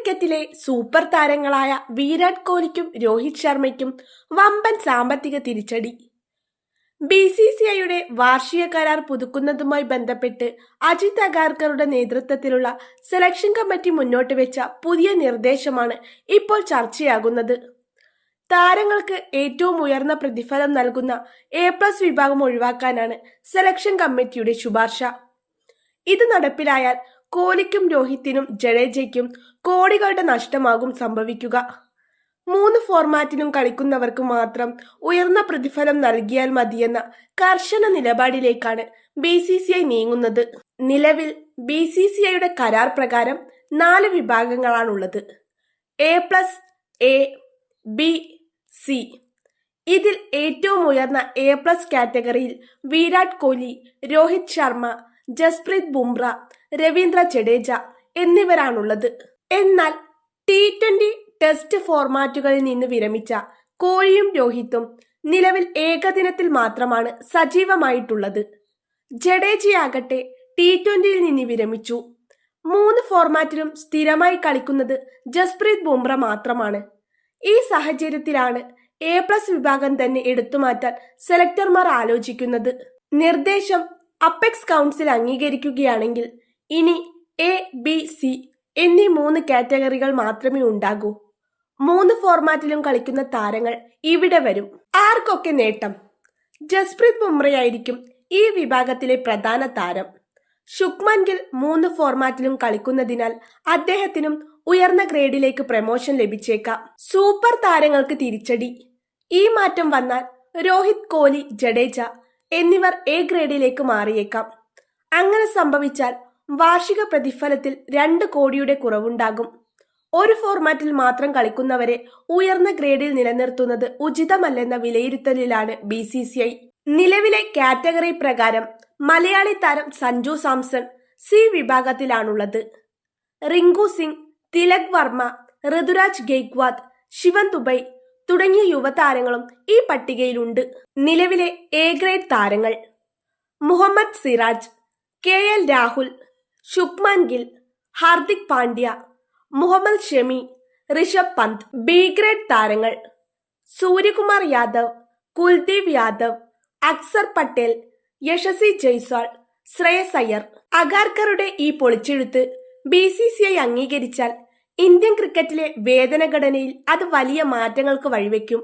ക്രിക്കറ്റിലെ സൂപ്പർ താരങ്ങളായ വിരാട് കോഹ്ലിക്കും രോഹിത് ശർമ്മയ്ക്കും വമ്പൻ സാമ്പത്തിക തിരിച്ചടി. BCCIയുടെ വാർഷിക കരാർ പുതുക്കുന്നതുമായി ബന്ധപ്പെട്ട് അജിത് അഗാർക്കറുടെ നേതൃത്വത്തിലുള്ള സെലക്ഷൻ കമ്മിറ്റി മുന്നോട്ട് വെച്ച പുതിയ നിർദ്ദേശമാണ് ഇപ്പോൾ ചർച്ചയാകുന്നത്. താരങ്ങൾക്ക് ഏറ്റവും ഉയർന്ന പ്രതിഫലം നൽകുന്ന A+ വിഭാഗം ഒഴിവാക്കാനാണ് സെലക്ഷൻ കമ്മിറ്റിയുടെ ശുപാർശ. ഇത് നടപ്പിലായാൽ കോഹ്ലിക്കും രോഹിത്തിനും ജഡേജയ്ക്കും കോടികളുടെ നഷ്ടമാകും സംഭവിക്കുക. 3 ഫോർമാറ്റിലും കളിക്കുന്നവർക്ക് മാത്രം ഉയർന്ന പ്രതിഫലം നൽകിയാൽ മതിയെന്ന കർശന നിലപാടിലേക്കാണ് BCCI നീങ്ങുന്നത്. നിലവിൽ BCCIയുടെ കരാർ പ്രകാരം 4 വിഭാഗങ്ങളാണുള്ളത്: A+, A, B, C. ഇതിൽ ഏറ്റവും ഉയർന്ന A+ കാറ്റഗറിയിൽ വിരാട് കോഹ്ലി, രോഹിത് ശർമ്മ, ജസ്പ്രീത് ബുംറ, രവീന്ദ്ര ജഡേജ എന്നിവരാണുള്ളത്. എന്നാൽ T20 ടെസ്റ്റ് ഫോർമാറ്റുകളിൽ നിന്ന് വിരമിച്ച കോഹ്ലിയും രോഹിത്തും നിലവിൽ ഏകദിനത്തിൽ മാത്രമാണ് സജീവമായിട്ടുള്ളത്. ജഡേജയാകട്ടെ T20യിൽ നിന്ന് വിരമിച്ചു. 3 ഫോർമാറ്റിലും സ്ഥിരമായി കളിക്കുന്നത് ജസ്പ്രീത് ബുംറ മാത്രമാണ്. ഈ സാഹചര്യത്തിലാണ് A+ വിഭാഗം തന്നെ എടുത്തുമാറ്റാൻ സെലക്ടർമാർ ആലോചിക്കുന്നത്. നിർദ്ദേശം അപ്പെക്സ് കൗൺസിൽ അംഗീകരിക്കുകയാണെങ്കിൽ ഇനി A, B, C എന്നീ 3 കാറ്റഗറികൾ മാത്രമേ ഉണ്ടാകൂ. 3 ഫോർമാറ്റിലും കളിക്കുന്ന താരങ്ങൾ ഇവിടെ വരും. ആർക്കൊക്കെ നേട്ടം? ജസ്പ്രീത് ബുംറയായിരിക്കും ഈ വിഭാഗത്തിലെ പ്രധാന താരം. ശുഭ്മാൻ ഗിൽ 3 ഫോർമാറ്റിലും കളിക്കുന്നതിനാൽ അദ്ദേഹത്തിനും ഉയർന്ന ഗ്രേഡിലേക്ക് പ്രമോഷൻ ലഭിച്ചേക്കാം. സൂപ്പർ താരങ്ങൾക്ക് തിരിച്ചടി. ഈ മാറ്റം വന്നാൽ രോഹിത്, കോഹ്ലി, ജഡേജ എന്നിവർ A ഗ്രേഡിലേക്ക് മാറിയേക്കാം. അങ്ങനെ സംഭവിച്ചാൽ വാർഷിക പ്രതിഫലത്തിൽ 2 കോടിയുടെ കുറവുണ്ടാകും. ഒരു ഫോർമാറ്റിൽ മാത്രം കളിക്കുന്നവരെ ഉയർന്ന ഗ്രേഡിൽ നിലനിർത്തുന്നത് ഉചിതമല്ലെന്ന വിലയിരുത്തലിലാണ് BCCI. നിലവിലെ കാറ്റഗറി പ്രകാരം മലയാളി താരം സഞ്ജു സാംസൺ C വിഭാഗത്തിലാണുള്ളത്. റിങ്കു സിംഗ്, തിലക് വർമ്മ, ഋതുരാജ് ഗെയ്ക്വാദ്, ശിവൻ ദുബൈ തുടങ്ങിയ യുവതാരങ്ങളും ഈ പട്ടികയിലുണ്ട്. നിലവിലെ A ഗ്രേഡ് താരങ്ങൾ: Muhammad Siraj, KL Rahul, Shubman Gill, Hardik Pandya, Muhammad Shami, Rishabh Pant. B grade താരങ്ങൾ: സൂര്യകുമാർ യാദവ്, കുൽദീപ് യാദവ്, അക്സർ പട്ടേൽ, യശസ്വി ജയ്സ്വാൾ, ശ്രേയസ് അയ്യർ. അഗാർക്കറുടെ ഈ പൊളിച്ചെഴുത്ത് BCCI അംഗീകരിച്ചാൽ ഇന്ത്യൻ ക്രിക്കറ്റിലെ വേതനഘടനയിൽ അത് വലിയ മാറ്റങ്ങൾക്ക് വഴിവെക്കും.